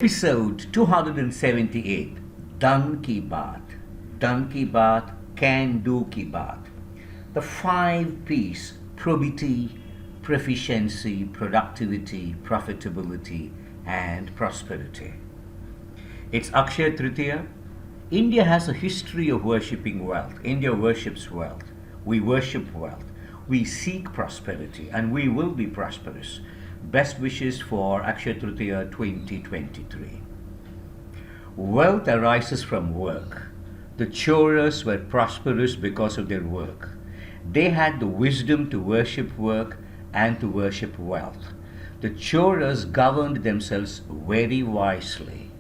Episode 278 Dhan Ki Baat. Dhan Ki Baat, Can Do Ki Baat. The 5 P's: probity, proficiency, productivity, profitability, and prosperity. It's Akshaya Tritiya. India has a history of worshipping wealth. India worships wealth. We worship wealth. We seek prosperity and we will be prosperous. Best wishes for Akshaya Tritiya 2023. Wealth arises from work. The Choras were prosperous because of their work. They had the wisdom to worship work and to worship wealth. The Choras governed themselves very wisely.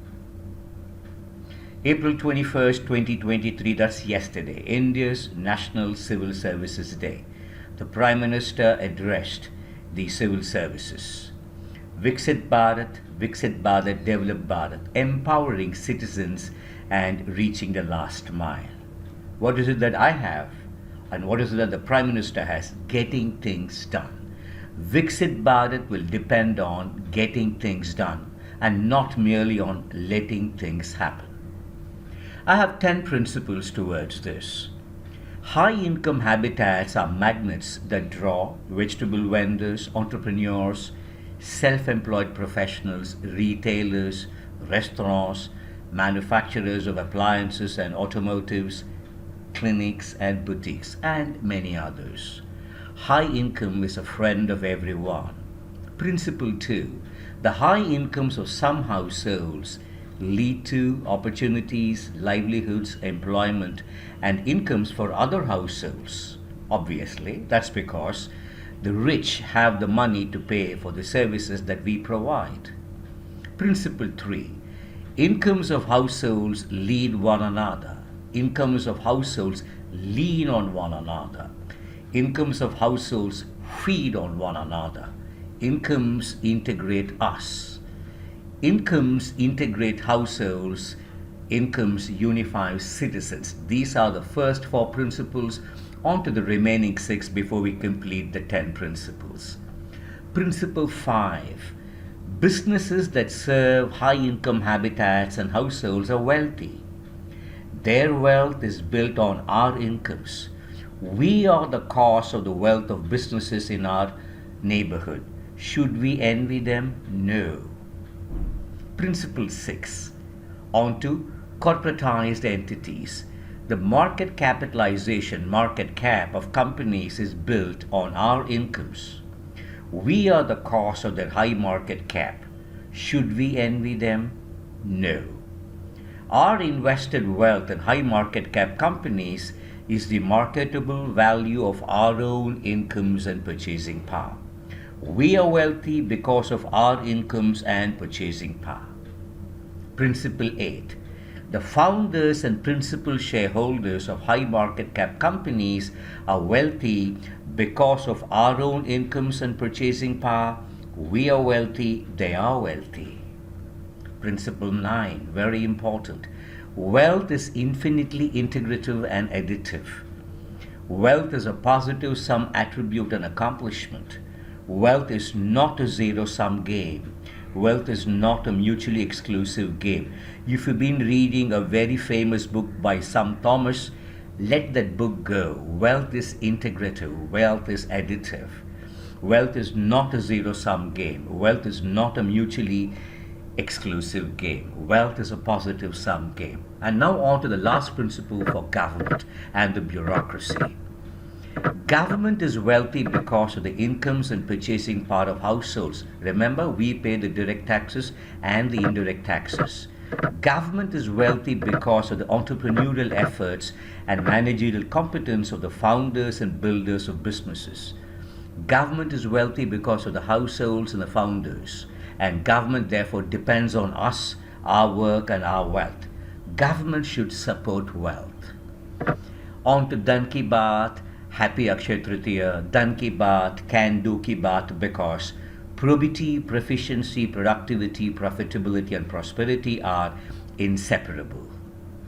April 21st, 2023, that's yesterday, India's National Civil Services Day. The Prime Minister addressed the civil services. Viksit Bharat, Develop Bharat, empowering citizens and reaching the last mile. What is it that I have and what is it that the Prime Minister has? Getting things done. Viksit Bharat will depend on getting things done and not merely on letting things happen. I have 10 principles towards this. High income habitats are magnets that draw vegetable vendors, entrepreneurs, self-employed professionals, retailers, restaurants, manufacturers of appliances and automotives, clinics and boutiques, and many others. High income is a friend of everyone. Principle 2. The high incomes of some households lead to opportunities, livelihoods, employment, and incomes for other households. Obviously, that's because the rich have the money to pay for the services that we provide. Principle 3. Incomes of households lead one another. Incomes of households lean on one another. Incomes of households feed on one another. Incomes integrate us. Incomes integrate households. Incomes unify citizens. These are the first 4 principles. On to the remaining 6 before we complete the 10 principles. Principle 5. Businesses that serve high income habitats and households are wealthy. Their wealth is built on our incomes. We are the cause of the wealth of businesses in our neighborhood. Should we envy them? No. Principle 6. On to corporatized entities. The market capitalization, market cap of companies is built on our incomes. We are the cause of their high market cap. Should we envy them? No. Our invested wealth in high market cap companies is the marketable value of our own incomes and purchasing power. We are wealthy because of our incomes and purchasing power. Principle 8. The founders and principal shareholders of high market cap companies are wealthy because of our own incomes and purchasing power. We are wealthy, they are wealthy. Principle 9, very important. Wealth is infinitely integrative and additive. Wealth is a positive sum attribute and accomplishment. Wealth is not a zero-sum game. Wealth is not a mutually exclusive game. If you've been reading a very famous book by some Thomas, let that book go. Wealth is integrative. Wealth is additive. Wealth is not a zero-sum game. Wealth is not a mutually exclusive game. Wealth is a positive sum game. And now on to the last principle for government and the bureaucracy. Government is wealthy because of the incomes and purchasing power of households. Remember, we pay the direct taxes and the indirect taxes. Government is wealthy because of the entrepreneurial efforts and managerial competence of the founders and builders of businesses. Government is wealthy because of the households and the founders. And government therefore depends on us, our work and our wealth. Government should support wealth. On to Dhan Ki Baat. Happy Akshaya Tritiya. Dhan Ki Baat, Can Do Ki Baat, because probity, proficiency, productivity, profitability and prosperity are inseparable.